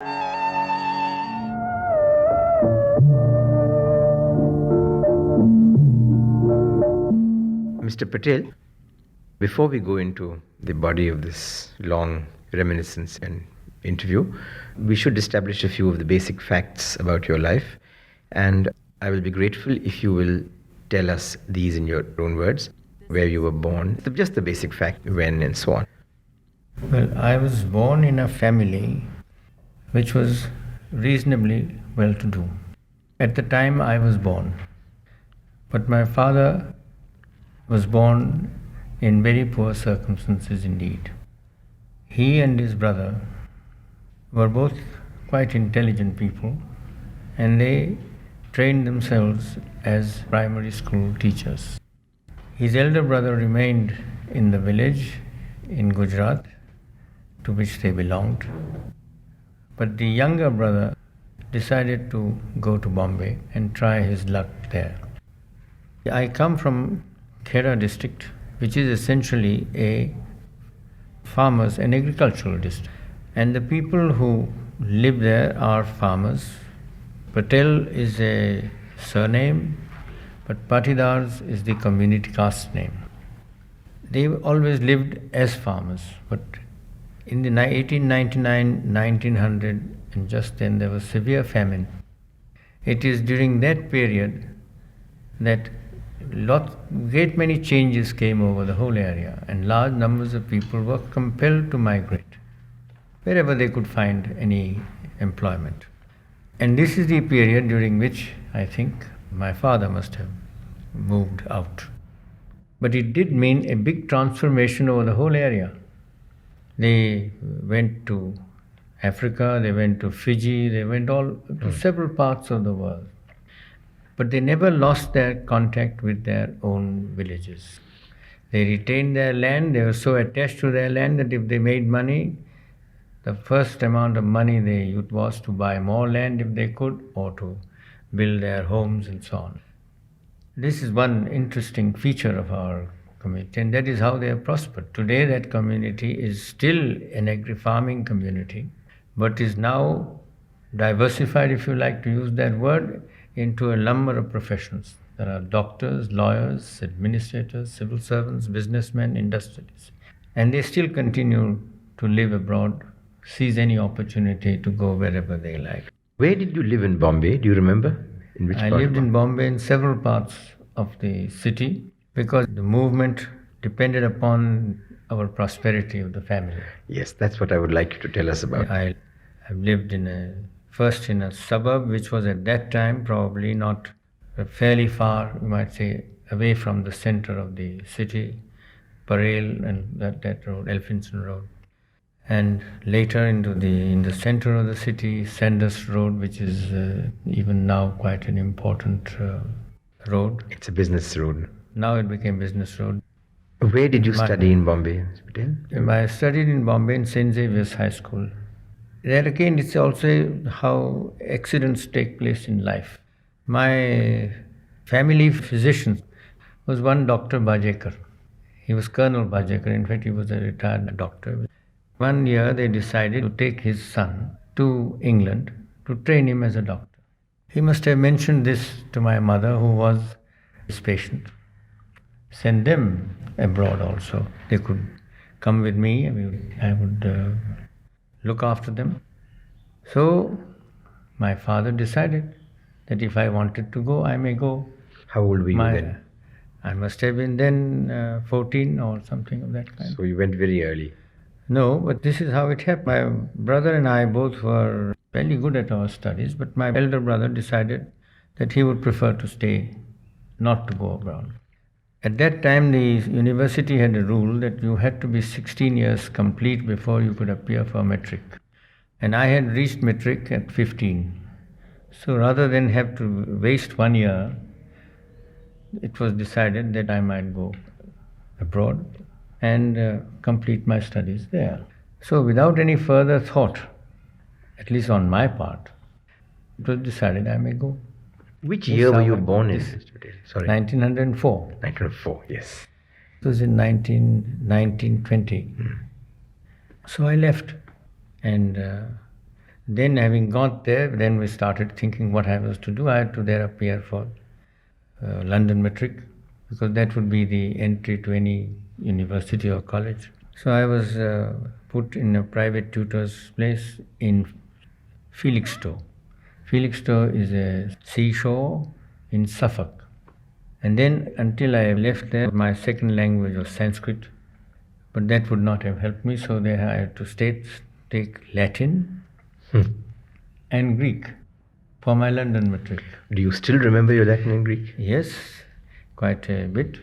Mr. Patel, before we go into the body of this long reminiscence and interview, we should establish a few of the basic facts about your life. And I will be grateful if you will tell us these in your own words, where you were born, just the basic fact, when, and so on. Well, I was born in a family which was reasonably well-to-do at the time I was born. But my father was born in very poor circumstances indeed. He and his brother were both quite intelligent people, and they trained themselves as primary school teachers. His elder brother remained in the village in Gujarat to which they belonged, but the younger brother decided to go to Bombay and try his luck there. I come from Khera district, which is essentially a farmers and agricultural district. And the people who live there are farmers. Patel is a surname, but Patidars is the community caste name. They always lived as farmers, but in the 1899, 1900, and just then there was severe famine. It is during that period that great many changes came over the whole area, and large numbers of people were compelled to migrate wherever they could find any employment. And this is the period during which I think my father must have moved out. But it did mean a big transformation over the whole area. They went to Africa, they went to Fiji, they went all to several parts of the world. But they never lost their contact with their own villages. They retained their land. They were so attached to their land that if they made money, the first amount of money they used was to buy more land if they could, or to build their homes and so on. This is one interesting feature of our community, and that is how they have prospered. Today that community is still an agri-farming community, but is now diversified, if you like to use that word, into a number of professions. There are doctors, lawyers, administrators, civil servants, businessmen, industrialists. And they still continue to live abroad, seize any opportunity to go wherever they like. Where did you live in Bombay? Do you remember? In which I lived in Bombay in several parts of the city because the movement depended upon our prosperity of the family. Yes, that's what I would like you to tell us about. I lived first in a suburb which was at that time probably not fairly far, you might say, away from the center of the city, Parel and that road, Elphinstone Road. And later in the center of the city, Sanders Road, which is even now quite an important road. It's a business road. Now it became business road. Where did you study in Bombay, Mr. Patel? I studied in Bombay in St. Xavier's High School. There again, it's also how accidents take place in life. My family physician was one Dr. Bajekar. He was Colonel Bajekar. In fact, he was a retired doctor. One year, they decided to take his son to England to train him as a doctor. He must have mentioned this to my mother, who was his patient. Send them abroad also. They could come with me. I would look after them. So my father decided that if I wanted to go, I may go. How old were you then? I must have been then 14 or something of that kind. So you went very early. No, but this is how it happened. My brother and I both were fairly good at our studies, but my elder brother decided that he would prefer to stay, not to go abroad. At that time, the university had a rule that you had to be 16 years complete before you could appear for metric. And I had reached metric at 15. So rather than have to waste 1 year, it was decided that I might go abroad and complete my studies there. So without any further thought, at least on my part, it was decided I may go. Which year were you born in? Sorry. 1904. 1904, yes. It was in 1920. So I left, and Then having got there, then we started thinking what I was to do. I had to there appear for London Metric, because that would be the entry to any university or college. So I was put in a private tutor's place in Felixstowe. Felixstowe is a seashore in Suffolk. And then until I left there, my second language was Sanskrit, but that would not have helped me, so there I had to take Latin and Greek for my London Metric. Do you still remember your Latin and Greek? Yes, quite a bit.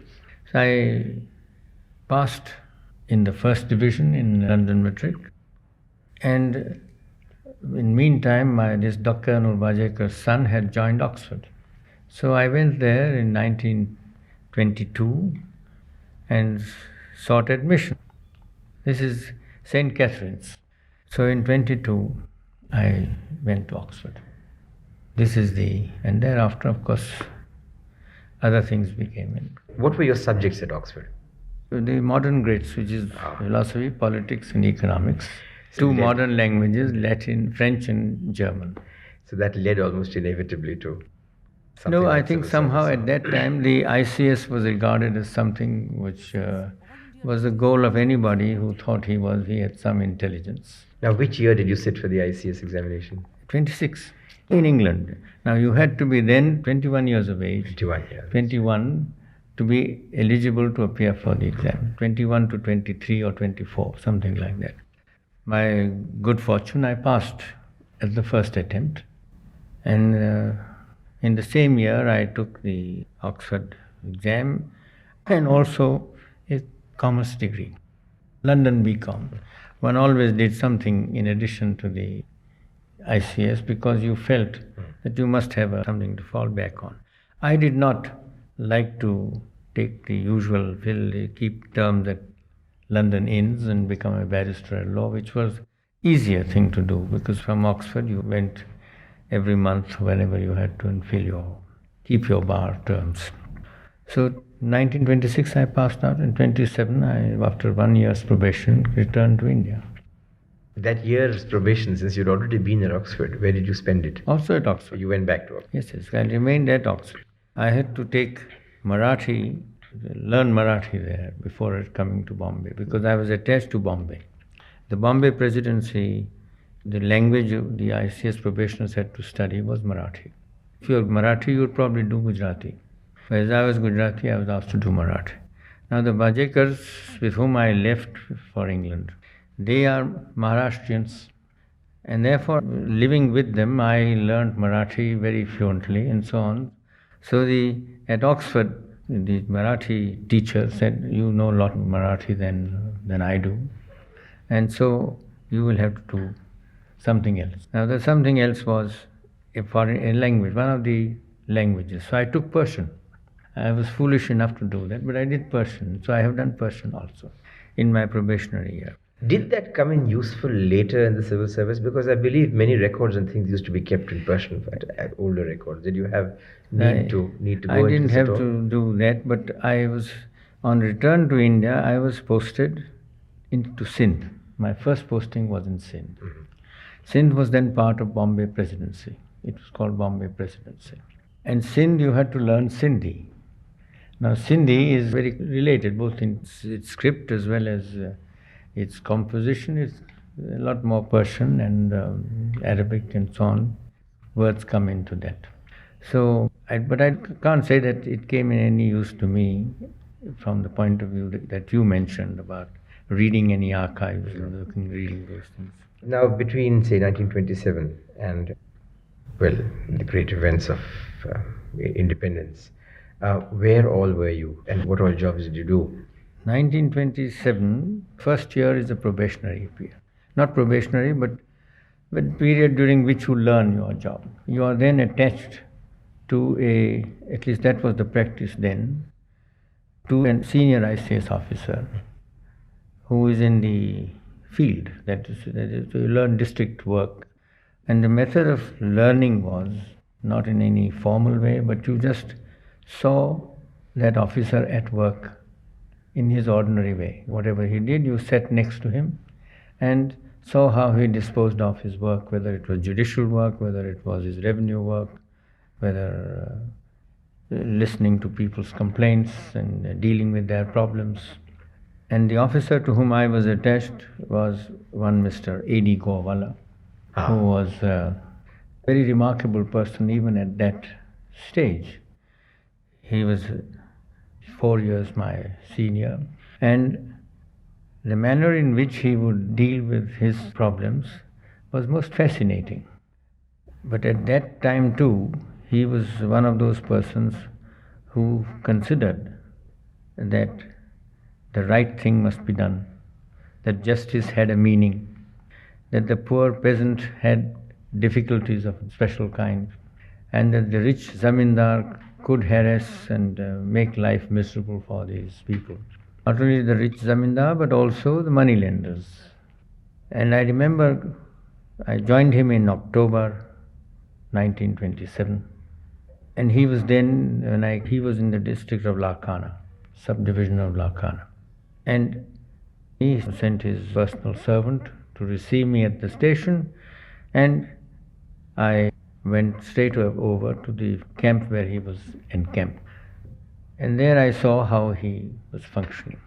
So I passed in the first division in London Metric, and in meantime this Colonel Bajekar's son had joined Oxford. So I went there in 1922 and sought admission. This is St. Catherine's. So in 22 I went to Oxford. And thereafter, of course, other things became in. What were your subjects at Oxford? The modern grades, which is philosophy, politics, and economics. So Two modern languages, Latin, French, and German. So that led almost inevitably to something. No, I like think civil somehow service. at that time the ICS was regarded as something which was the goal of anybody who thought he had some intelligence. Now, which year did you sit for the ICS examination? 26 in England. Now you had to be then 21 years of age. 21 years. 21 to be eligible to appear for the exam. 21 to 23 or 24, something like that. My good fortune, I passed at the first attempt. And in the same year, I took the Oxford exam and also a commerce degree, London BCom. One always did something in addition to the ICS because you felt that you must have something to fall back on. I did not like to take the usual keep terms at London Inns and become a barrister at law, which was easier thing to do because from Oxford you went every month whenever you had to and keep your bar terms. So 1926 I passed out, and 27 after 1 year's probation returned to India. That year's probation, since you'd already been at Oxford, where did you spend it? Also at Oxford. You went back to Oxford? Yes, I remained at Oxford. I had to take Marathi, learn Marathi there before coming to Bombay because I was attached to Bombay. The Bombay presidency, the language the ICS probationers had to study was Marathi. If you were Marathi, you would probably do Gujarati. Whereas I was Gujarati, I was asked to do Marathi. Now the Bajekars with whom I left for England, they are Maharashtrians, and therefore living with them I learned Marathi very fluently and so on. So at Oxford, the Marathi teacher said, you know a lot of Marathi than I do, and so you will have to do something else. Now the something else was a foreign language, one of the languages. So I took Persian. I was foolish enough to do that, but I did Persian. So I have done Persian also in my probationary year. Did that come in useful later in the civil service? Because I believe many records and things used to be kept in Persian, older records. Did you have need to go into this I didn't have at all? to do that, but I was, on return to India, I was posted into Sindh. My first posting was in Sindh. Mm-hmm. Sindh was then part of Bombay Presidency. It was called Bombay Presidency. And Sindh, you had to learn Sindhi. Now, Sindhi is very related, both in its script as well as its composition. It's a lot more Persian and Arabic and so on. Words come into that. So, but I can't say that it came in any use to me from the point of view that you mentioned about reading any archives or reading those things. Now, between, say, 1927 and, well, the great events of independence, where all were you and what all jobs did you do? 1927, first year is a probationary period. Not probationary, but period during which you learn your job. You are then attached to at least that was the practice then, to a senior ICS officer who is in the field. That is, you learn district work. And the method of learning was not in any formal way, but you just saw that officer at work in his ordinary way. Whatever he did, you sat next to him and saw how he disposed of his work, whether it was judicial work, whether it was his revenue work, whether listening to people's complaints and dealing with their problems. And the officer to whom I was attached was one Mr. A.D. Gowala, who was a very remarkable person even at that stage. He was 4 years my senior, and the manner in which he would deal with his problems was most fascinating. But at that time too, he was one of those persons who considered that the right thing must be done, that justice had a meaning, that the poor peasant had difficulties of a special kind, and that the rich zamindar could harass and make life miserable for these people. Not only the rich zamindar, but also the moneylenders. And I remember I joined him in October 1927. And he was then, he was in the district of Larkana, subdivision of Larkana. And he sent his personal servant to receive me at the station, and I went straight over to the camp where he was encamped. And there I saw how he was functioning.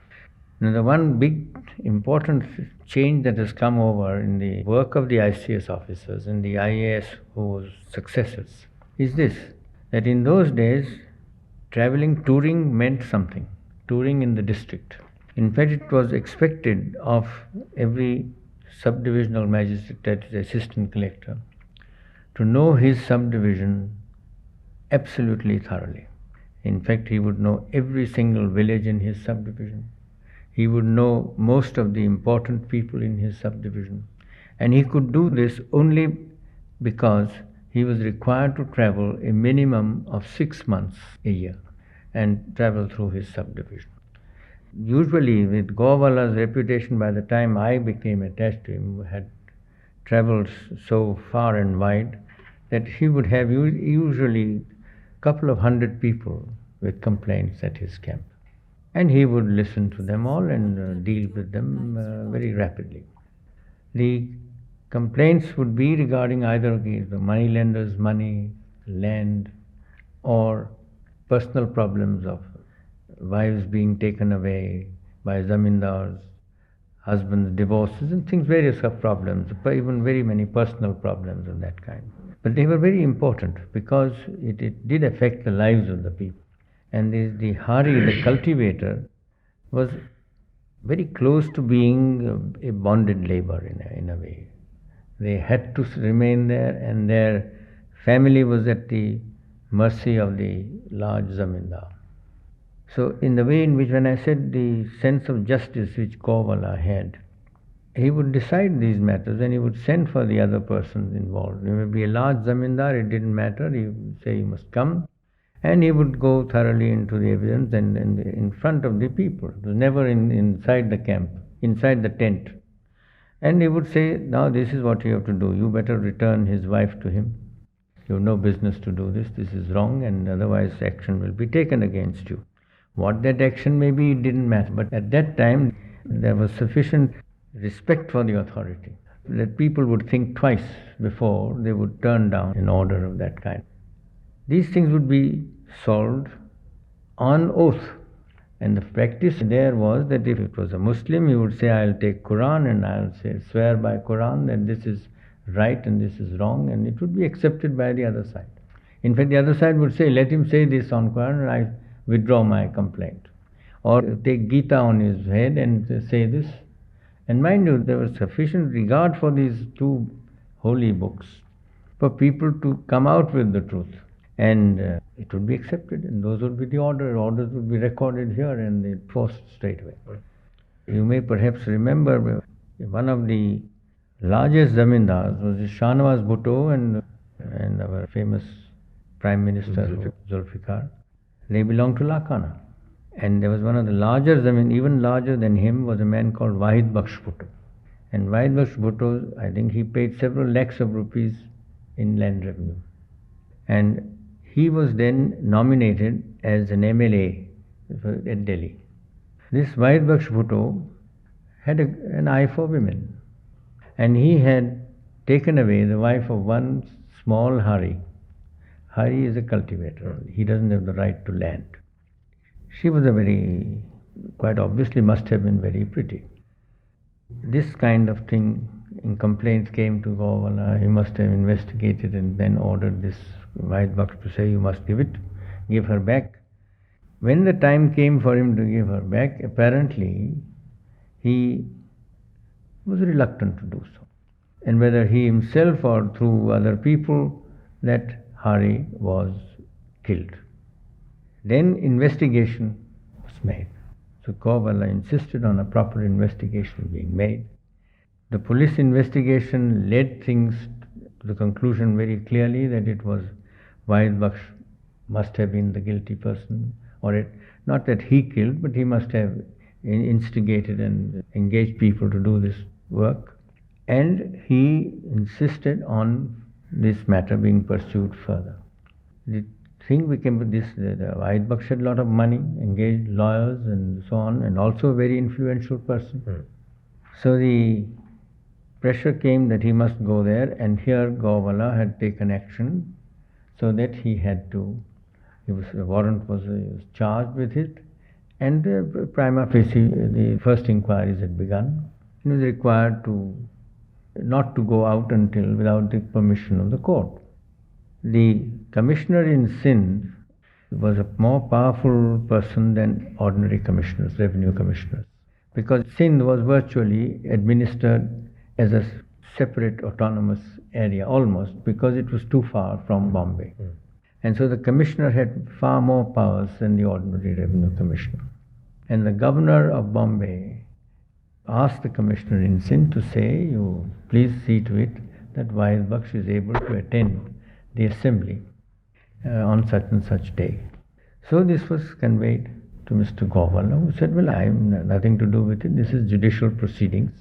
Now, the one big important change that has come over in the work of the ICS officers and the IAS whose successors is this, that in those days, touring meant something, touring in the district. In fact, it was expected of every subdivisional magistrate, that is assistant collector, to know his subdivision absolutely thoroughly. In fact, he would know every single village in his subdivision. He would know most of the important people in his subdivision. And he could do this only because he was required to travel a minimum of 6 months a year and travel through his subdivision. Usually, with Gowala's reputation, by the time I became attached to him, had traveled so far and wide that he would have usually a couple of hundred people with complaints at his camp. And he would listen to them all and deal with them very rapidly. The complaints would be regarding either the moneylenders' money, land, or personal problems of wives being taken away by zamindars, husbands' divorces, and things, various of problems, even very many personal problems of that kind. But they were very important because it did affect the lives of the people. And the Hari, the cultivator, was very close to being a bonded labor in a way. They had to remain there, and their family was at the mercy of the large zamindar. So in the way in which, when I said the sense of justice which Gowala had, he would decide these matters and he would send for the other persons involved. There would be a large zamindar, it didn't matter, he would say, you must come. And he would go thoroughly into the evidence and in front of the people. It was never inside the camp, inside the tent. And he would say, now this is what you have to do. You better return his wife to him. You have no business to do this. This is wrong, and otherwise action will be taken against you. What that action may be, it didn't matter. But at that time, there was sufficient respect for the authority that people would think twice before they would turn down an order of that kind. These things would be solved on oath. And the practice there was that if it was a Muslim, he would say, I'll take Quran and I'll swear by Quran that this is right and this is wrong, and it would be accepted by the other side. In fact, the other side would say, let him say this on Quran and I withdraw my complaint. Or take Gita on his head and say this. And mind you, there was sufficient regard for these two holy books for people to come out with the truth. And it would be accepted, and those would be the orders. Orders would be recorded here and enforced straight away. You may perhaps remember one of the largest zamindars was Shahnawaz Bhutto and our famous Prime Minister Zulfikar. They belonged to Lakana. And there was one of the larger even larger than him was a man called Wahid Bakhsh Bhutto. And Wahid Bakhsh Bhutto, I think he paid several lakhs of rupees in land revenue. And he was then nominated as an MLA at Delhi. This Wahid Bakhsh Bhutto had an eye for women. And he had taken away the wife of one small Hari. Hari is a cultivator. He doesn't have the right to land. She was quite obviously must have been very pretty. This kind of thing in complaints came to Govardhan. He must have investigated and then ordered this Vahid Baksh to say, you must give her back. When the time came for him to give her back, apparently he was reluctant to do so. And whether he himself or through other people, that Hari was killed. Then investigation was made. So Govardhan insisted on a proper investigation being made. The police investigation led things to the conclusion very clearly that it was Vahid Baksh must have been the guilty person, not that he killed, but he must have instigated and engaged people to do this work. And he insisted on this matter being pursued further. The thing became this, the Vahid Baksh had a lot of money, engaged lawyers and so on, and also a very influential person. So the pressure came that he must go there, and here Govardhan had taken action so that he was charged with it, and prima facie the first inquiries had begun. He was required not to go out without the permission of the court. The commissioner in Sindh was a more powerful person than ordinary commissioners, revenue commissioners, because Sindh was virtually administered as a separate autonomous area almost, because it was too far from Bombay. And so the commissioner had far more powers than the ordinary revenue commissioner. And the governor of Bombay asked the commissioner in Sindh to say, you please see to it that Vahid Baksh is able to attend the assembly on such and such day. So this was conveyed to Mr. Govardhan, who said, well, I have nothing to do with it. This is judicial proceedings.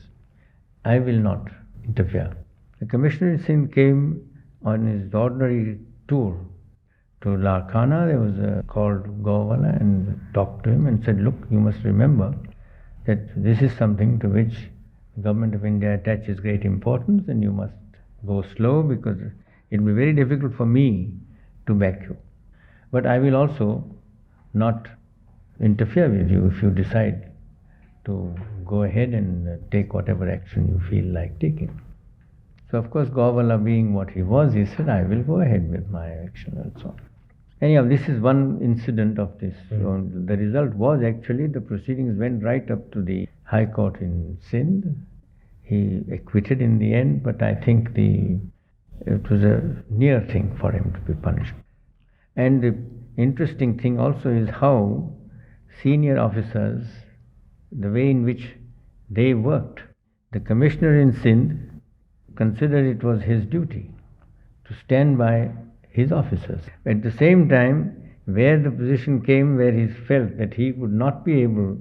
I will not interfere. The commissioner in Sindh came on his ordinary tour to Larkana. There was called Govardhan and talked to him and said, look, you must remember that this is something to which the government of India attaches great importance, and you must go slow because it will be very difficult for me to back you. But I will also not interfere with you if you decide to go ahead and take whatever action you feel like taking. So of course Govardhan, being what he was, he said, I will go ahead with my action and so on. Anyhow, this is one incident of this. So the result was actually the proceedings went right up to the High Court in Sindh. He acquitted in the end, but I think it was a near thing for him to be punished. And the interesting thing also is how senior officers, the way in which they worked. The commissioner in Sindh considered it was his duty to stand by his officers. At the same time, where the position came where he felt that he would not be able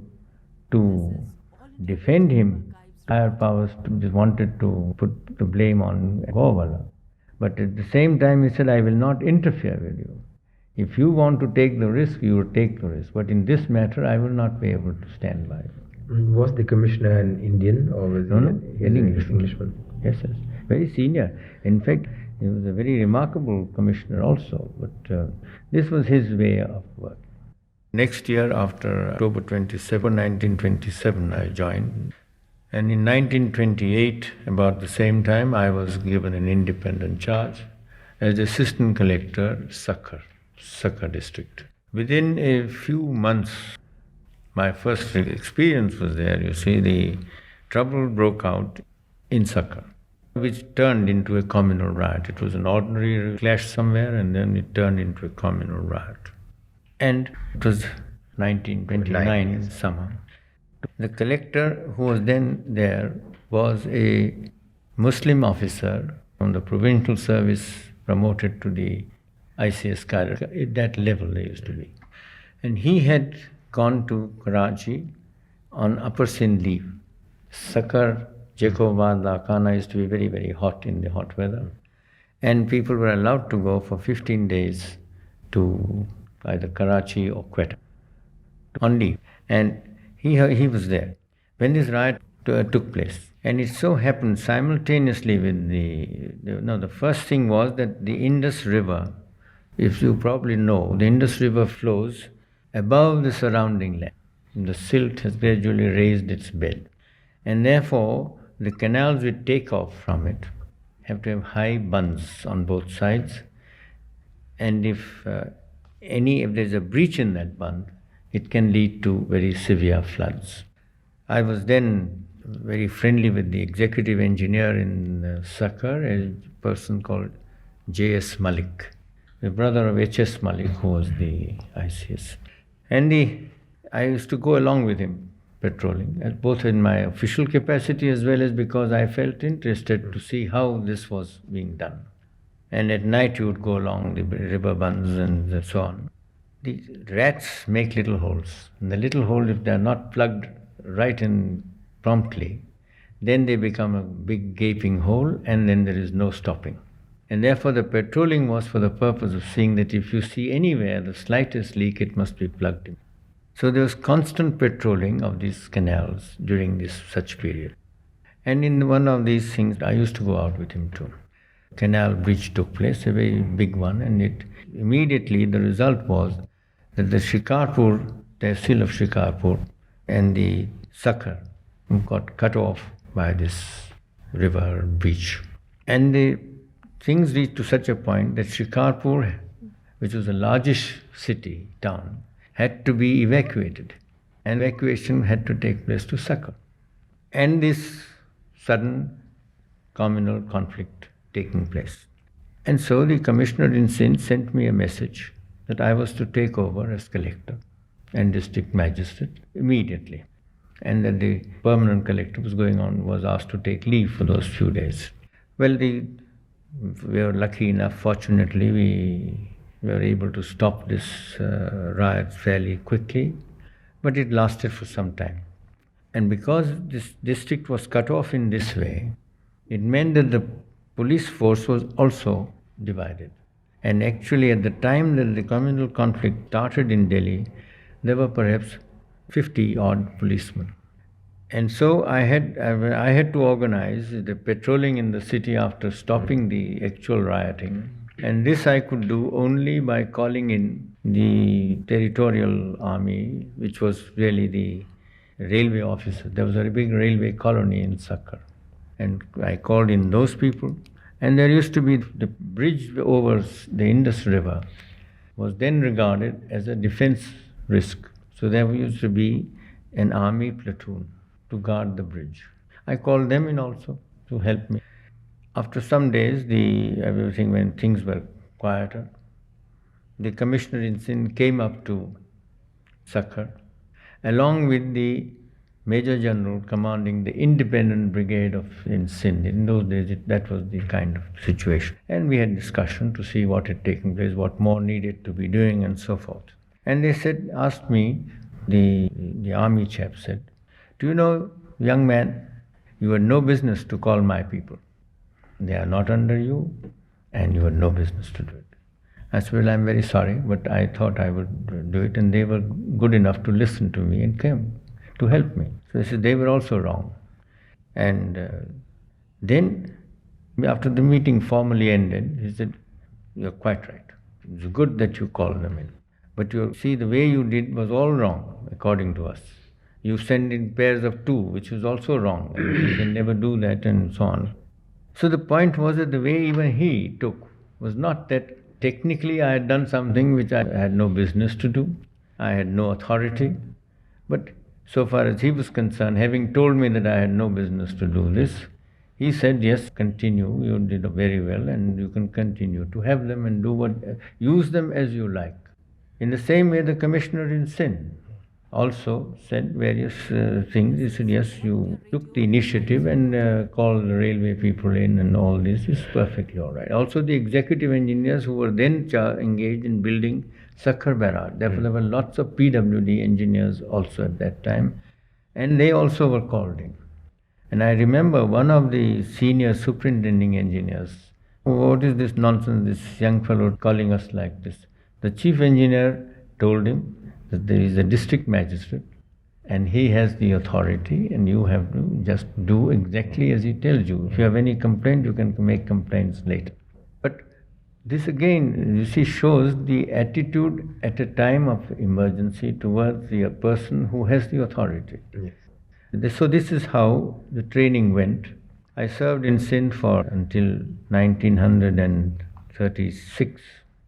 to defend him, higher powers wanted to put the blame on Govardhan. But at the same time he said, I will not interfere with you. If you want to take the risk, you will take the risk. But in this matter, I will not be able to stand by you. Was the commissioner an Indian or was No, he an Englishman? Yes. Very senior. In fact, he was a very remarkable commissioner also. But this was his way of work. Next year, after October 27, 1927, I joined. And in 1928, about the same time, I was given an independent charge as assistant collector, Sakkar district. Within a few months, my first experience was there. You see, the trouble broke out in Sakkar, which turned into a communal riot. It was an ordinary clash somewhere, and then it turned into a communal riot. And it was 1929 summer. The collector who was then there was a Muslim officer from the provincial service promoted to the ICS cadre. At that level they used to be. And he had gone to Karachi on upper Sindh leave. Sakkar, Jacobabad, Lakana used to be very, very hot in the hot weather. And people were allowed to go for 15 days to either Karachi or Quetta on leave. And he was there. When this riot took place. And it so happened simultaneously with the first thing was that the Indus River, if you probably know, the Indus River flows above the surrounding land. The silt has gradually raised its bed. And therefore, the canals which take off from it have to have high bunds on both sides. And if there's a breach in that bund, it can lead to very severe floods. I was then very friendly with the executive engineer in Sakkar, a person called J.S. Malik, the brother of H.S. Malik, who was the ICS. And I used to go along with him patrolling, both in my official capacity as well as because I felt interested to see how this was being done. And at night you would go along the river bunds and so on. The rats make little holes. And the little hole, if they are not plugged right in promptly, then they become a big gaping hole and then there is no stopping. And therefore the patrolling was for the purpose of seeing that if you see anywhere the slightest leak, it must be plugged in. So there was constant patrolling of these canals during such period. And in one of these things, I used to go out with him too. Canal breach took place, a very big one, and immediately the result was that the Shikarpur, Tehsil of Shikarpur, and the Sakkar got cut off by this river breach. And the things reached to such a point that Shikarpur, which was the largest town, had to be evacuated. And evacuation had to take place to Sakkar. And this sudden communal conflict taking place. And so the commissioner in Sindh sent me a message that I was to take over as collector and district magistrate immediately. And that the permanent collector was asked to take leave for those few days. Well, we were lucky enough, fortunately, we were able to stop this riot fairly quickly, but it lasted for some time. And because this district was cut off in this way, it meant that the police force was also divided. And actually at the time that the communal conflict started in Delhi, there were perhaps 50 odd policemen. And so I had to organize the patrolling in the city after stopping the actual rioting. And this I could do only by calling in the territorial army, which was really the railway officers. There was a big railway colony in Sakkar. And I called in those people. And there used to be the bridge over the Indus River was then regarded as a defense risk. So there used to be an army platoon to guard the bridge. I called them in also to help me. After some days, when things were quieter, the commissioner in Sindh came up to Sakkar, along with the Major General commanding the independent brigade in Sindh. In those days, that was the kind of situation. And we had discussion to see what had taken place, what more needed to be doing, and so forth. And they asked me, the army chap said, "Do you know, young man, you had no business to call my people. They are not under you, and you had no business to do it." I said, "Well, I'm very sorry, but I thought I would do it," and they were good enough to listen to me and came to help me. So I said, they were also wrong. And then, after the meeting formally ended, he said, "You're quite right. It's good that you called them in. But you see, the way you did was all wrong, according to us. You send in pairs of two, which was also wrong. You can never do that," and so on. So the point was that the way even he took was not that technically I had done something which I had no business to do. I had no authority. But so far as he was concerned, having told me that I had no business to do this, he said, "Yes, continue. You did very well, and you can continue to have them and use them as you like." In the same way, the commissioner in Sindh also said various things. He said, "Yes, you took the initiative and called the railway people in, and all this is perfectly all right." Also, the executive engineers who were then engaged in building Sakkar Barrage. Therefore, there were lots of PWD engineers also at that time, and they also were called in. And I remember one of the senior superintending engineers, "What is this nonsense, this young fellow calling us like this?" The chief engineer told him that there is a district magistrate, and he has the authority, and you have to just do exactly as he tells you. If you have any complaint, you can make complaints later. But this again, you see, shows the attitude at a time of emergency towards the person who has the authority. Yes. So this is how the training went. I served in Sindh for until 1936.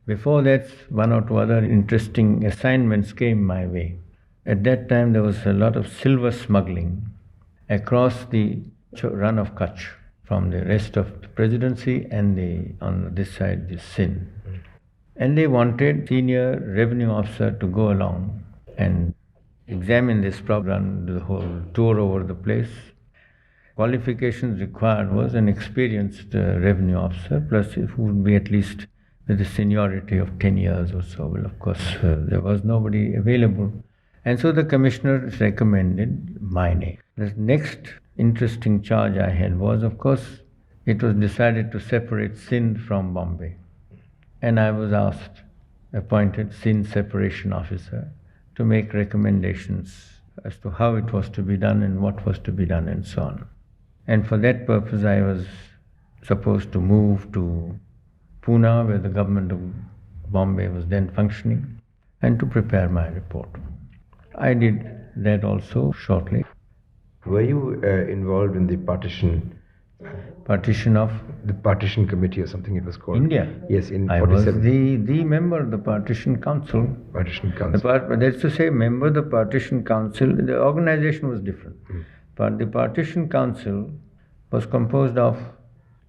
Before that, one or two other interesting assignments came my way. At that time, there was a lot of silver smuggling across the run of Kutch from the rest of the presidency and on this side, the Sindh. And they wanted senior revenue officer to go along and examine this problem, do the whole tour over the place. Qualifications required was an experienced revenue officer, plus who would be at least with the seniority of 10 years or so. Well, of course, there was nobody available. And so the commissioner recommended my name. The next interesting charge I had was, of course, it was decided to separate Sindh from Bombay. And I was appointed Sindh separation officer to make recommendations as to how it was to be done and what was to be done and so on. And for that purpose, I was supposed to move to Pune, where the government of Bombay was then functioning, and to prepare my report. I did that also shortly. Were you involved in the partition of the partition committee or something it was called? India? Yes, in I was 47. the member of the Partition Council. Partition Council. That's to say, member of the Partition Council. The organization was different. But the Partition Council was composed of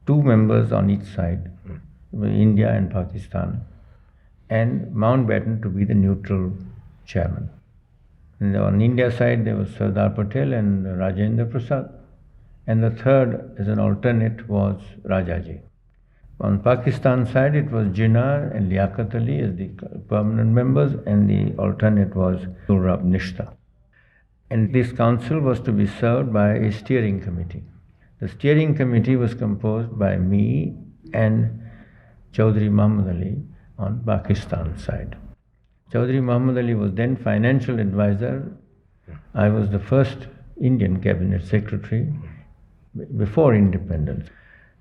2 members on each side, India and Pakistan, and Mountbatten to be the neutral chairman. And on India side, there was Sardar Patel and Rajendra Prasar. And the third, as an alternate, was Rajaji. On Pakistan side, it was Jinnah and Liaquat Ali as the permanent members, and the alternate was Durrab Nishta. And this council was to be served by a steering committee. The steering committee was composed by me and Chaudhry Muhammad Ali on Pakistan side. Chaudhry Muhammad Ali was then financial advisor. I was the first Indian cabinet secretary before independence.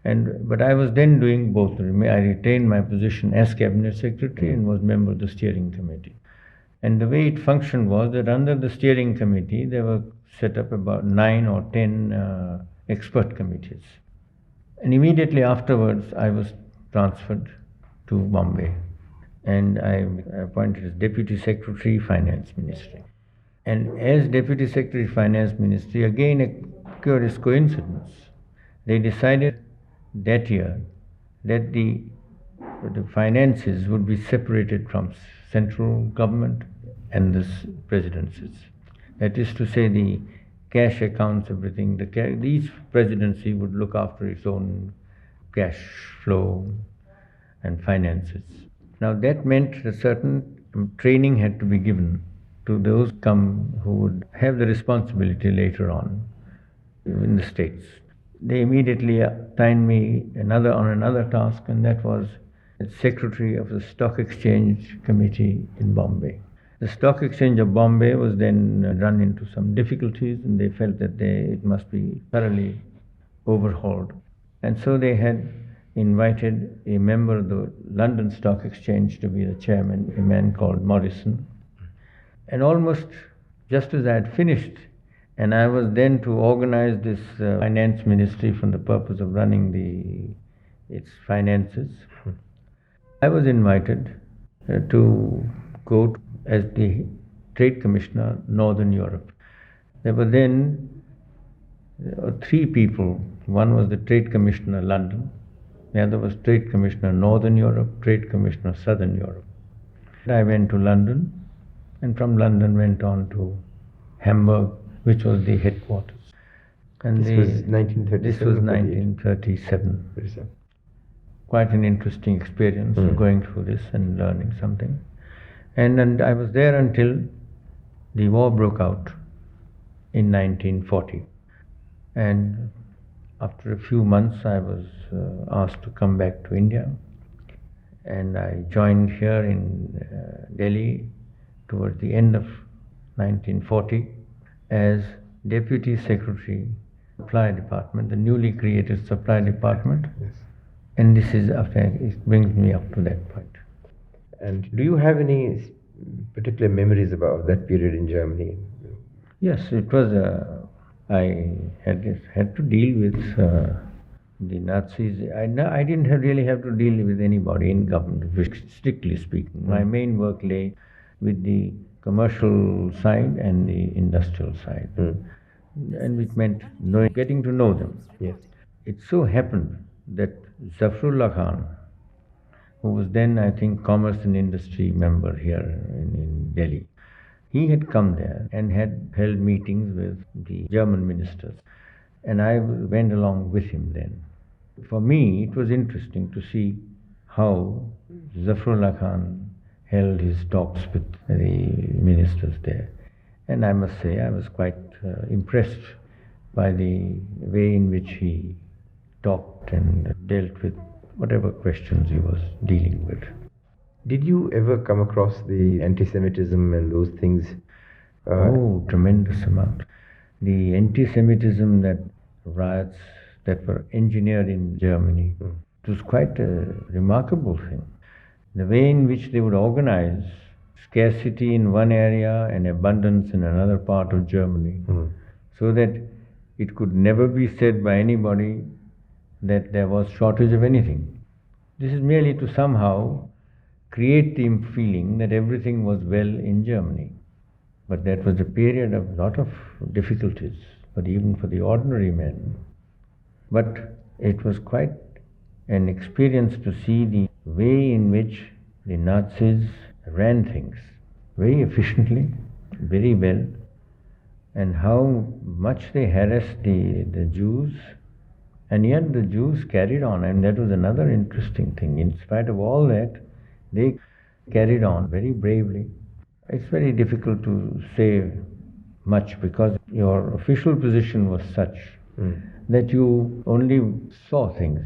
But I was then doing both. I retained my position as cabinet secretary and was member of the steering committee. And the way it functioned was that under the steering committee, there were set up about 9 or 10 expert committees. And immediately afterwards, I was transferred to Bombay. And I appointed as Deputy Secretary, Finance Ministry. And as Deputy Secretary, Finance Ministry, again a curious coincidence, they decided that year that the finances would be separated from central government and the presidencies. That is to say, the cash accounts, everything, each presidency would look after its own cash flow and finances. Now that meant a certain training had to be given to those who would have the responsibility later on in the States. They immediately assigned me on another task, and that was Secretary of the Stock Exchange Committee in Bombay. The Stock Exchange of Bombay was then run into some difficulties, and they felt that it must be thoroughly overhauled. And so they had invited a member of the London Stock Exchange to be the chairman, a man called Morrison. And almost just as I had finished, and I was then to organize this finance ministry for the purpose of running its finances, I was invited to go as the Trade Commissioner, Northern Europe. There were then 3 people. One was the Trade Commissioner, London. The other was Trade Commissioner, Northern Europe, Trade Commissioner, Southern Europe. I went to London, and from London went on to Hamburg, which was the headquarters. And this was 1937? This was 1937. Quite an interesting experience of going through this and learning something. And I was there until the war broke out in 1940. And after a few months, I was asked to come back to India. And I joined here in Delhi towards the end of 1940. as Deputy Secretary, Supply Department, the newly created Supply Department. Yes. And this is after it brings me up to that point. And do you have any particular memories about that period in Germany? Yes, it was. I had to deal with the Nazis. I didn't really have to deal with anybody in government, strictly speaking. My main work lay with the commercial side and the industrial side, and which meant getting to know them. Yes. It so happened that Zafrullah Khan, who was then, I think, Commerce and Industry member here in Delhi, he had come there and had held meetings with the German ministers, and I went along with him then. For me, it was interesting to see how Zafrullah Khan held his talks with the ministers there. And I must say, I was quite impressed by the way in which he talked and dealt with whatever questions he was dealing with. Did you ever come across the anti-Semitism and those things? Oh, tremendous amount. The anti-Semitism, that riots that were engineered in Germany, it was quite a remarkable thing. The way in which they would organize scarcity in one area and abundance in another part of Germany, so that it could never be said by anybody that there was shortage of anything. This is merely to somehow create the feeling that everything was well in Germany. But that was a period of a lot of difficulties, even for the ordinary men. But it was quite an experience to see the way in which the Nazis ran things very efficiently, very well, and how much they harassed the Jews, and yet the Jews carried on, and that was another interesting thing. In spite of all that, they carried on very bravely. It's very difficult to say much because your official position was such that you only saw things.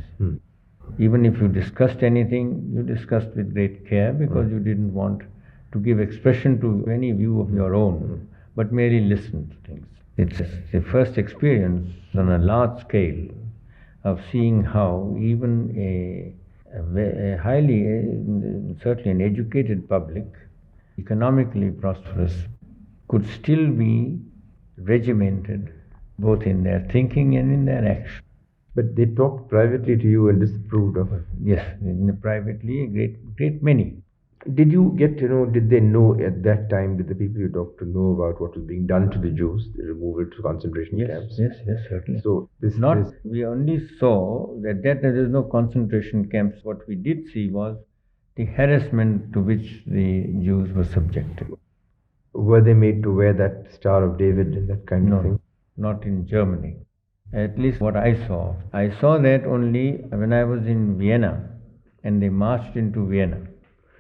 Even if you discussed anything, you discussed with great care because you didn't want to give expression to any view of your own, but merely listen to things. It's the first experience on a large scale of seeing how even a highly, certainly an educated public, economically prosperous, could still be regimented both in their thinking and in their action. But they talked privately to you and disapproved of it? Yes, privately, a great many. Did you get to know, did they know at that time, did the people you talked to know about what was being done to the Jews, the removal to concentration camps? Yes, certainly. So we only saw that there is no concentration camps. What we did see was the harassment to which the Jews were subjected. Were they made to wear that Star of David and that kind of thing? No, not in Germany. At least what I saw. I saw that only when I was in Vienna and they marched into Vienna.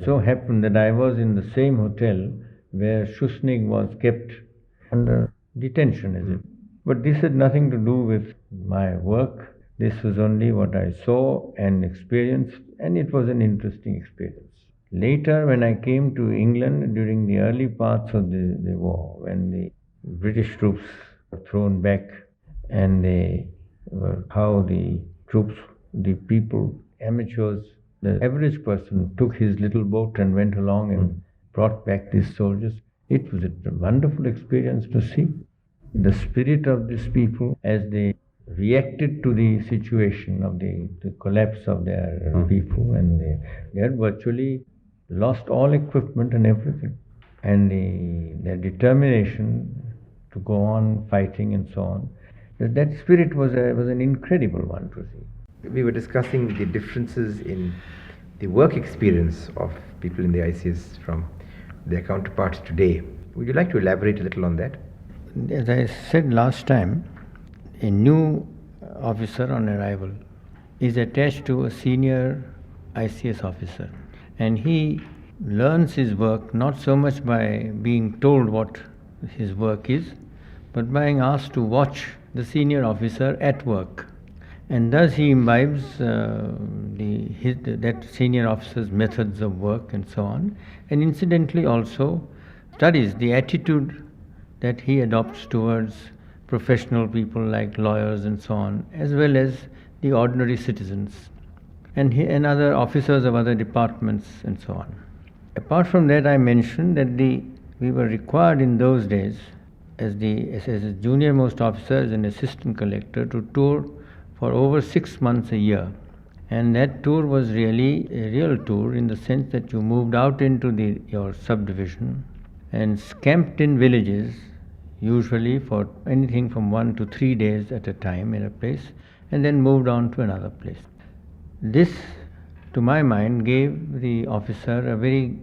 So happened that I was in the same hotel where Schuschnigg was kept under detention, is it? But this had nothing to do with my work. This was only what I saw and experienced, and it was an interesting experience. Later, when I came to England during the early parts of the war, when the British troops were thrown back, and how the troops, the people, amateurs, the average person took his little boat and went along and brought back these soldiers. It was a wonderful experience to see the spirit of these people as they reacted to the situation of the collapse of their people, and they had virtually lost all equipment and everything. And their determination to go on fighting and so on, that spirit was an incredible one to see. We were discussing the differences in the work experience of people in the ICS from their counterparts today. Would you like to elaborate a little on that? As I said last time, a new officer on arrival is attached to a senior ICS officer, and he learns his work not so much by being told what his work is, but by being asked to watch the senior officer at work. And thus he imbibes that senior officer's methods of work and so on, and incidentally also studies the attitude that he adopts towards professional people like lawyers and so on, as well as the ordinary citizens and other officers of other departments and so on. Apart from that, I mentioned that we were required in those days as a junior most officer, as an assistant collector, to tour for over 6 months a year. And that tour was really a real tour in the sense that you moved out into your subdivision and camped in villages, usually for anything from 1 to 3 days at a time in a place, and then moved on to another place. This, to my mind, gave the officer a very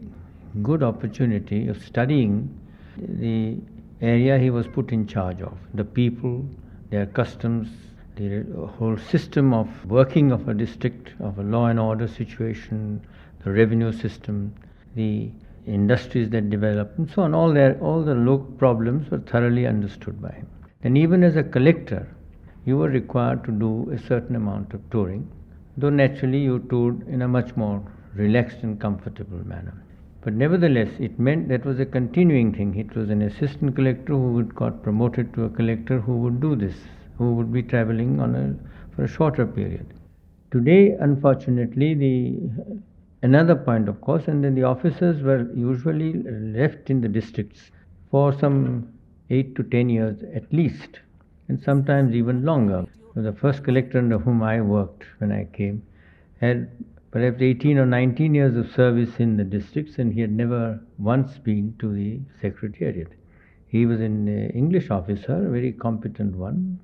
good opportunity of studying the area he was put in charge of, the people, their customs, the whole system of working of a district, of a law and order situation, the revenue system, the industries that developed, and so on. All the local problems were thoroughly understood by him. And even as a collector, you were required to do a certain amount of touring, though naturally you toured in a much more relaxed and comfortable manner. But nevertheless, it meant that was a continuing thing. It was an assistant collector who got promoted to a collector who would do this, who would be traveling for a shorter period. Today, unfortunately, another point, of course, and then the officers were usually left in the districts for some 8 to 10 years at least, and sometimes even longer. So the first collector under whom I worked when I came had perhaps 18 or 19 years of service in the districts, and he had never once been to the secretariat. He was an English officer, a very competent one.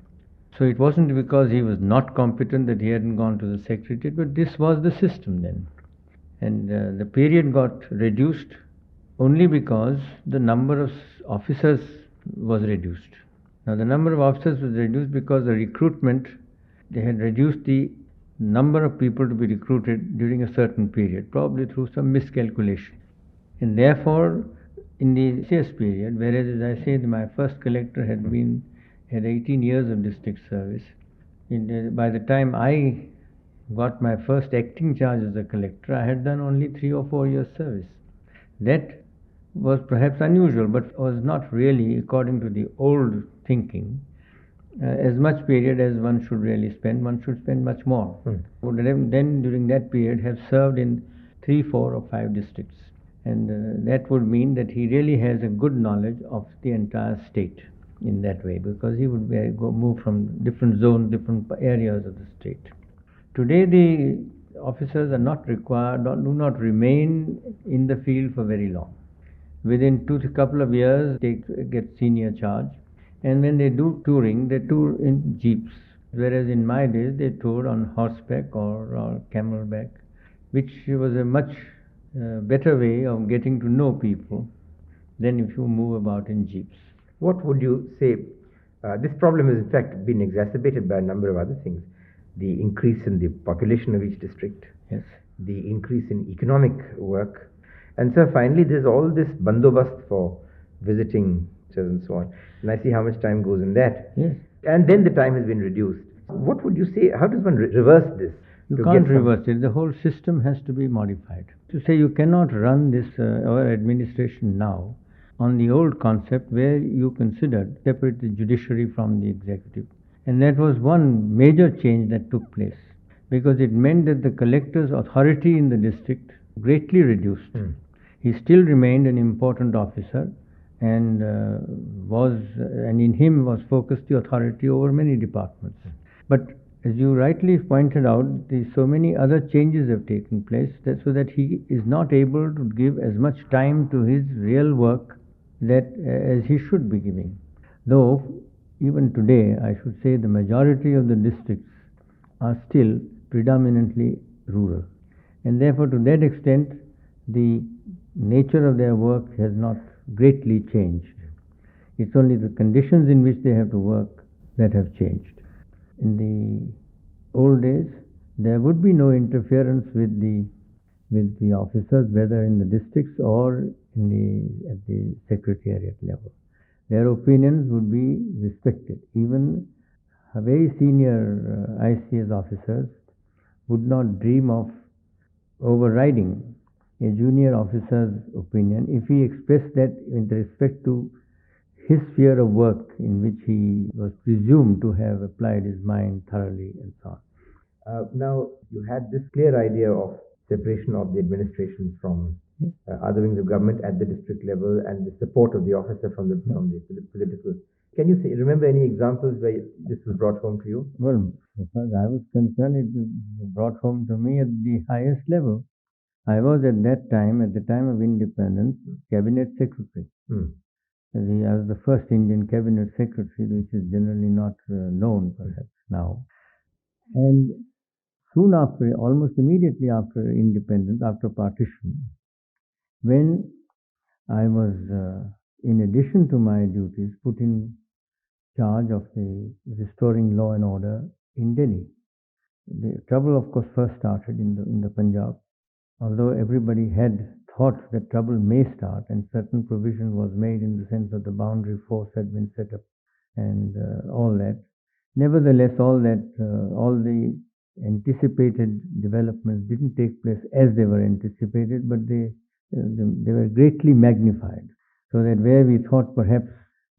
So it wasn't because he was not competent that he hadn't gone to the secretariat, but this was the system then. And the period got reduced only because the number of officers was reduced. Now the number of officers was reduced because the recruitment, they had reduced the number of people to be recruited during a certain period, probably through some miscalculation. And therefore, in the CS period, whereas as I said, my first collector had 18 years of district service, by the time I got my first acting charge as a collector, I had done only 3 or 4 years service. That was perhaps unusual, but was not really, according to the old thinking, as much period as one should really spend. One should spend much more. Would then during that period have served in 3, 4 or 5 districts. And that would mean that he really has a good knowledge of the entire state in that way, because he would move from different zones, different areas of the state. Today the officers are not required, do not remain in the field for very long. Within couple of years they get senior charge, and when they do touring, they tour in jeeps, whereas in my days they toured on horseback or camelback, which was a much better way of getting to know people than if you move about in jeeps. What would you say? This problem has in fact been exacerbated by a number of other things. The increase in the population of each district, yes, the increase in economic work, and so finally there's all this bandobast for visiting and so on. And I see how much time goes in that. Yes. And then the time has been reduced. What would you say? How does one reverse this? You can't reverse it. The whole system has to be modified. To say you cannot run this our administration now on the old concept where you considered separate the judiciary from the executive. And that was one major change that took place, because it meant that the collector's authority in the district greatly reduced. He still remained an important officer, and in him was focused the authority over many departments. But as you rightly pointed out, so many other changes have taken place, so that he is not able to give as much time to his real work as he should be giving. Though even today, I should say, the majority of the districts are still predominantly rural, and therefore to that extent the nature of their work has not greatly changed. It's only the conditions in which they have to work that have changed. In the old days, there would be no interference with the officers, whether in the districts or at the secretariat level. Their opinions would be respected. Even very senior ICS officers would not dream of overriding a junior officer's opinion if he expressed that with respect to his sphere of work in which he was presumed to have applied his mind thoroughly and so on. Now, you had this clear idea of separation of the administration from other wings of government at the district level and the support of the officer from the political. Can you remember any examples where this was brought home to you? Well, as far as I was concerned, it was brought home to me at the highest level. I was at that time, at the time of independence, cabinet secretary. I was the first Indian cabinet secretary, which is generally not known perhaps now. And soon after, almost immediately after independence, after partition, when I was, in addition to my duties, put in charge of the restoring law and order in Delhi. The trouble, of course, first started in the Punjab. Although everybody had thought that trouble may start, and certain provision was made in the sense that the boundary force had been set up and all that. Nevertheless, all the anticipated developments didn't take place as they were anticipated, but they were greatly magnified. So that where we thought perhaps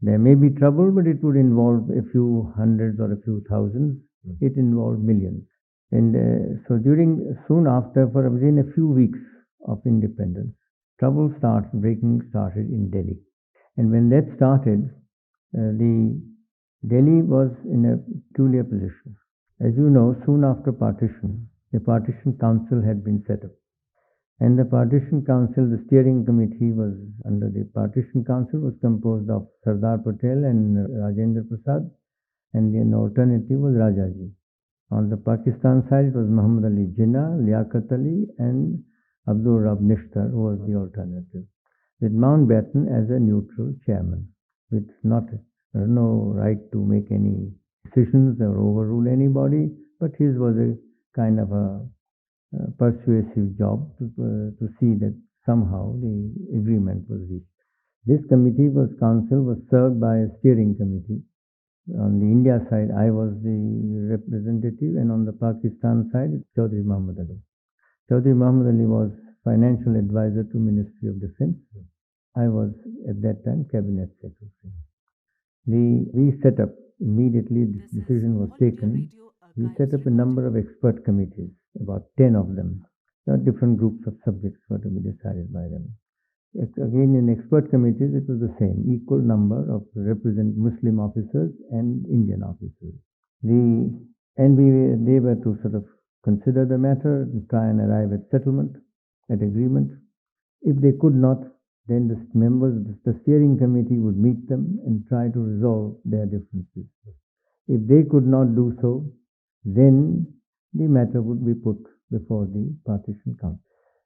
there may be trouble, but it would involve a few hundreds or a few thousands, it involved millions. And so soon after, for within a few weeks of independence, trouble breaking started in Delhi. And when that started, Delhi was in a peculiar position. As you know, soon after partition, the Partition Council had been set up. And the Partition Council, the steering committee was under the Partition Council was composed of Sardar Patel and Rajendra Prasad, and the alternative was Rajaji. On the Pakistan side, it was Muhammad Ali Jinnah, Liaquat Ali, and Abdul Rab Nishtar, who was the alternative, with Mountbatten as a neutral chairman, with no right to make any decisions or overrule anybody, but his was a kind of a persuasive job to see that somehow the agreement was reached. This council was served by a steering committee. On the India side, I was the representative, and on the Pakistan side, Chaudhry Muhammad Ali. Chaudhry Muhammad Ali was financial advisor to Ministry of Defence. I was at that time cabinet secretary. We set up immediately. This decision was taken. We set up a number of expert committees, about 10 of them. There are different groups of subjects were to be decided by them. Again, in expert committees, it was the same, equal number of represent Muslim officers and Indian officers. They were to sort of consider the matter and try and arrive at settlement, at agreement. If they could not, then the members of the steering committee would meet them and try to resolve their differences. If they could not do so, then the matter would be put before the Partition Council.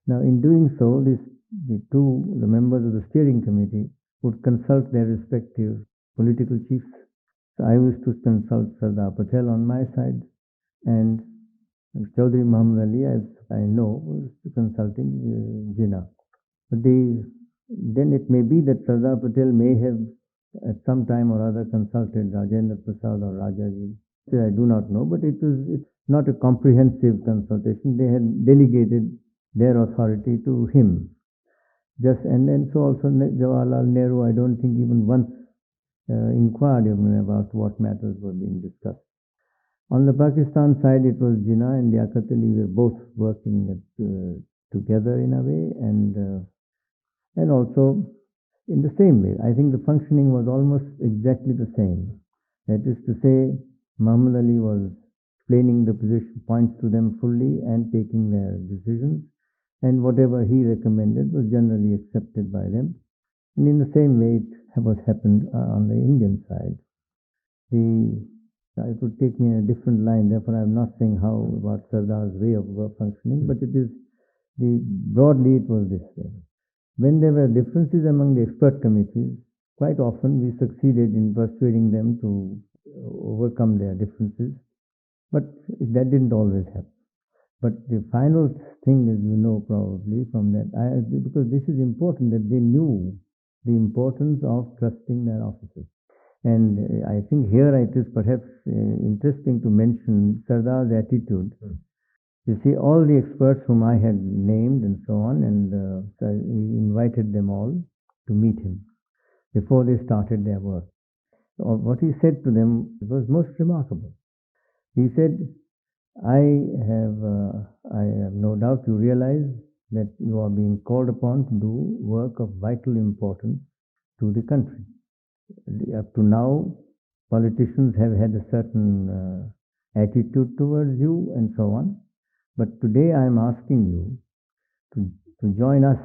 Now, in doing so, the members of the steering committee would consult their respective political chiefs. So I used to consult Sardar Patel on my side, and Chaudhry Muhammad Ali, as I know, was consulting Jinnah. But then it may be that Sardar Patel may have at some time or other consulted Rajendra Prasad or Rajaji. I do not know, but it's not a comprehensive consultation. They had delegated their authority to him. And then so also Jawaharlal Nehru, I don't think even once inquired about what matters were being discussed. On the Pakistan side, it was Jinnah and Liaquat Ali were both working together in a way, and also in the same way. I think the functioning was almost exactly the same. That is to say, Muhammad Ali was explaining the position, points to them fully and taking their decisions, and whatever he recommended was generally accepted by them. And in the same way, it was happened on the Indian side. It would take me in a different line, therefore I'm not saying how about Sardar's way of functioning, but broadly it was this way. When there were differences among the expert committees, quite often we succeeded in persuading them to overcome their differences, but that didn't always happen. But the final thing, as you know probably from that, because this is important, that they knew the importance of trusting their officers. And I think here it is perhaps interesting to mention Sardar's attitude. You see, all the experts whom I had named and so on, and so he invited them all to meet him. before they started their work. What he said to them was most remarkable. He said, I have no doubt you realize that you are being called upon to do work of vital importance to the country. Up to now, politicians have had a certain attitude towards you and so on. But today I am asking you to join us.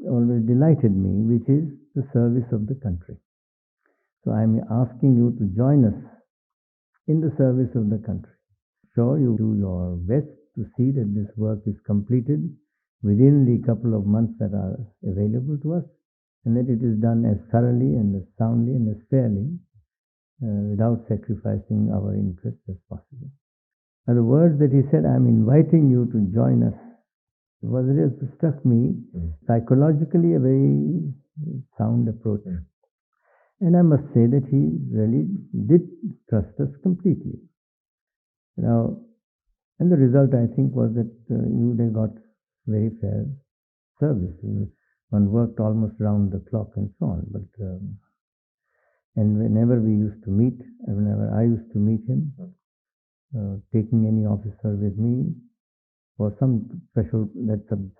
Always delighted me, which is the service of the country. So I am asking you to join us in the service of the country. Sure, you do your best to see that this work is completed within the couple of months that are available to us, and that it is done as thoroughly and as soundly and as fairly without sacrificing our interests as possible. And the words that he said, I am inviting you to join us, it struck me psychologically a very sound approach. And I must say that he really did trust us completely. Now, and the result, I think, was that they got very fair service. One worked almost round the clock and so on. But and whenever we used to meet, whenever I used to meet him, taking any officer with me for some special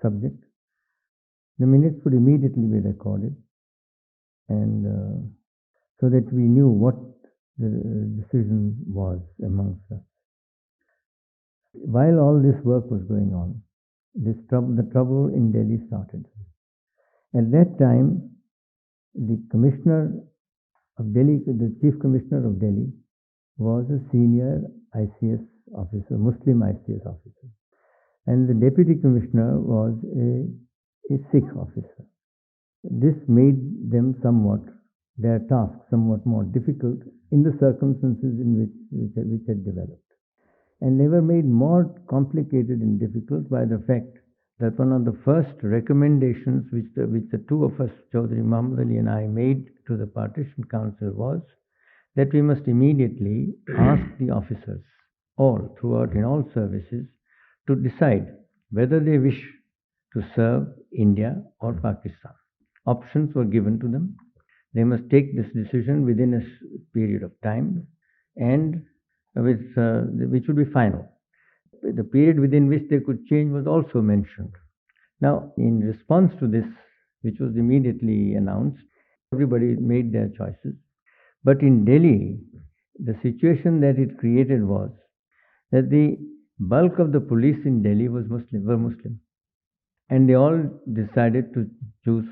subject, the minutes would immediately be recorded, and so that we knew what the decision was amongst us. While all this work was going on, the trouble in Delhi started. At that time, the Commissioner of Delhi, the Chief Commissioner of Delhi, was a senior ICS officer, Muslim ICS officer, and the Deputy Commissioner was a Sikh officer. This made them their task somewhat more difficult in the circumstances in which had developed. And they were made more complicated and difficult by the fact that one of the first recommendations which the two of us, Chaudhry Muhammad Ali and I, made to the Partition Council was that we must immediately ask the officers, in all services, to decide whether they wish to serve India or Pakistan. Options were given to them. They must take this decision within a period of time, and which would be final. The period within which they could change was also mentioned. Now, in response to this, which was immediately announced, everybody made their choices. But in Delhi, the situation that it created was that the bulk of the police in Delhi were Muslim. And they all decided to choose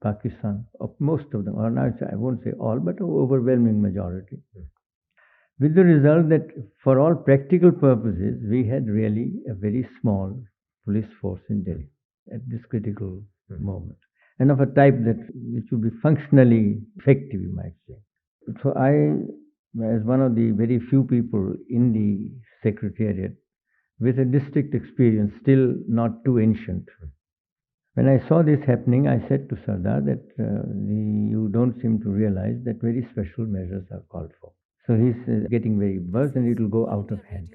Pakistan, most of them, or I won't say all, but an overwhelming majority. With the result that for all practical purposes, we had really a very small police force in Delhi at this critical moment, and of a type which would be functionally effective, you might say. So I, as one of the very few people in the Secretariat with a district experience still not too ancient, when I saw this happening, I said to Sardar that you don't seem to realize that very special measures are called for. So he's getting very buzzed and it will go out of hand.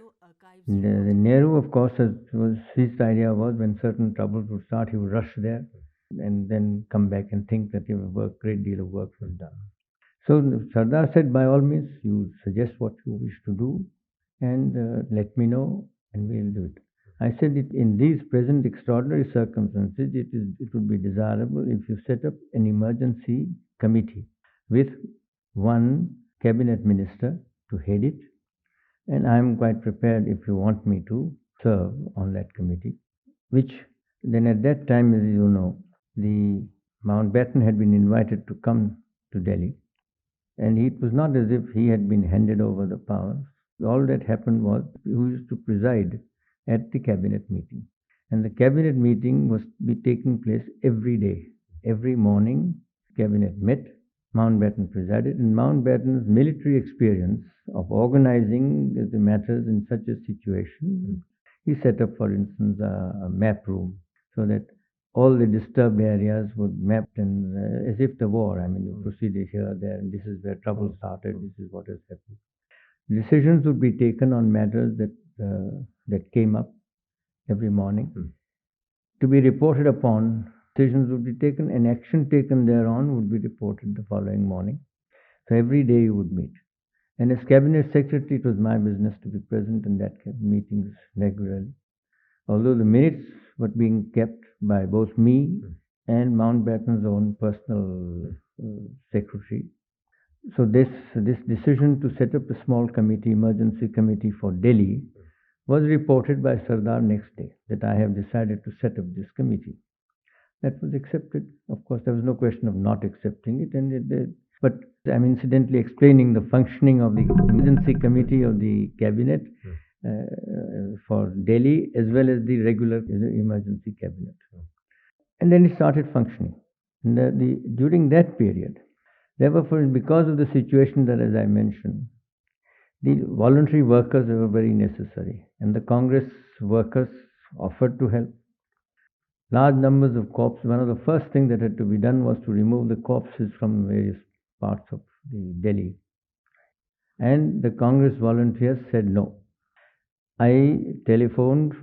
The Nehru, of course, his idea was when certain troubles would start, he would rush there and then come back and think that a great deal of work was done. So Sardar said, by all means, you suggest what you wish to do and let me know and we'll do it. I said that in these present extraordinary circumstances, it would be desirable if you set up an emergency committee with one cabinet minister to head it, and I am quite prepared if you want me to serve on that committee, which then at that time, as you know, the Mountbatten had been invited to come to Delhi, and it was not as if he had been handed over the powers. All that happened was he used to preside at the cabinet meeting, and the cabinet meeting was be taking place every day. Every morning, cabinet met, Mountbatten presided, and Mountbatten's military experience of organizing the matters in such a situation, he set up, for instance, a map room so that all the disturbed areas would mapped and as if the war. I mean, you proceeded here, there, and this is where trouble started. This is what has happened. Decisions would be taken on matters that came up every morning to be reported upon decisions would be taken, and action taken thereon would be reported the following morning. So every day you would meet. And as cabinet secretary, it was my business to be present in that meetings regularly. Although the minutes were being kept by both me and Mountbatten's own personal secretary. So this decision to set up a small committee, emergency committee for Delhi, was reported by Sardar next day, that I have decided to set up this committee. That was accepted. Of course, there was no question of not accepting it, but I'm incidentally explaining the functioning of the emergency committee of the cabinet for Delhi, as well as the regular emergency cabinet. And then it started functioning. And during that period, therefore, because of the situation that, as I mentioned, the voluntary workers were very necessary, and the Congress workers offered to help. Large numbers of corpses. One of the first things that had to be done was to remove the corpses from various parts of the Delhi. And the Congress volunteers said no. I telephoned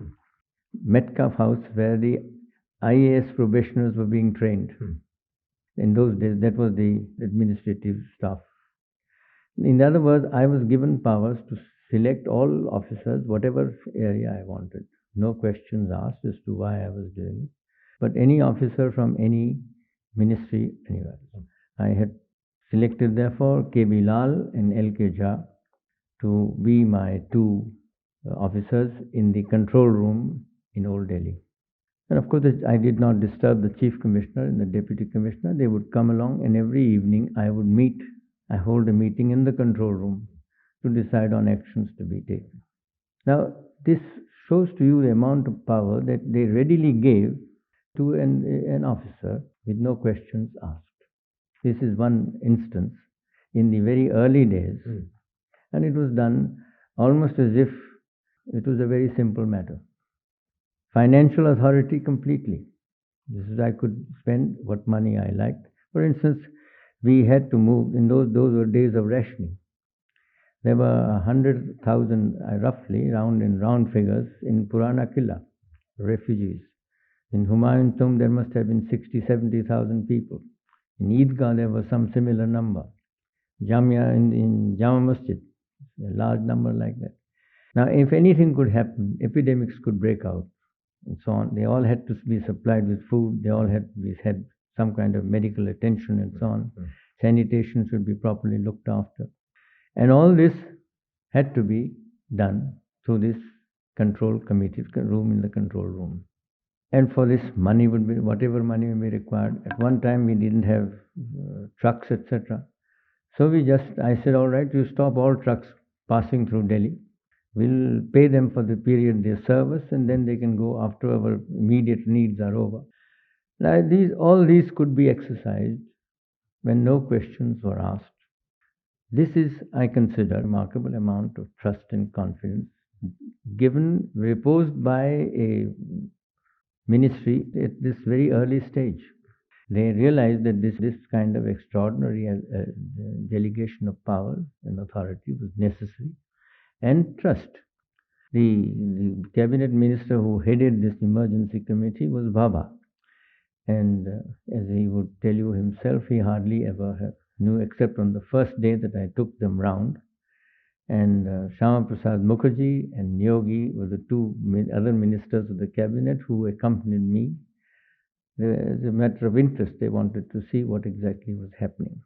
Metcalfe House, where the IAS probationers were being trained. In those days, that was the administrative staff. In other words, I was given powers to select all officers, whatever area I wanted. No questions asked as to why I was doing it. But any officer from any ministry, anywhere. I had selected, therefore, K.B. Lal and L.K. Jha to be my two officers in the control room in Old Delhi. And of course, I did not disturb the chief commissioner and the deputy commissioner. They would come along, and every evening I hold a meeting in the control room to decide on actions to be taken. Now, this shows to you the amount of power that they readily gave to an officer with no questions asked. This is one instance in the very early days, and it was done almost as if it was a very simple matter. Financial authority completely. This is, I could spend what money I liked. For instance, we had to move, in those were days of rationing. There were 100,000, roughly, round figures, in Purana Killa, refugees. In Humayun Tomb, there must have been 60,000-70,000 people. In Eidgah, there was some similar number. Jamia in Jama Masjid, a large number like that. Now, if anything could happen, epidemics could break out, and so on. They all had to be supplied with food. They all had some kind of medical attention, and so on. Sanitation should be properly looked after. And all this had to be done through this control committee room in the control room. And for this, money would be, whatever money would be required. At one time, we didn't have trucks, etc. So I said, all right, you stop all trucks passing through Delhi. We'll pay them for the period they serve us, and then they can go after our immediate needs are over. Now, all these could be exercised when no questions were asked. This is, I consider, a remarkable amount of trust and confidence reposed by a ministry at this very early stage. They realized that this kind of extraordinary delegation of power and authority was necessary, and trust. The cabinet minister who headed this emergency committee was Baba. And as he would tell you himself, he hardly ever knew, except on the first day that I took them round. And Shama Prasad Mukherjee and Nyogi were the two other ministers of the cabinet who accompanied me. As a matter of interest, they wanted to see what exactly was happening.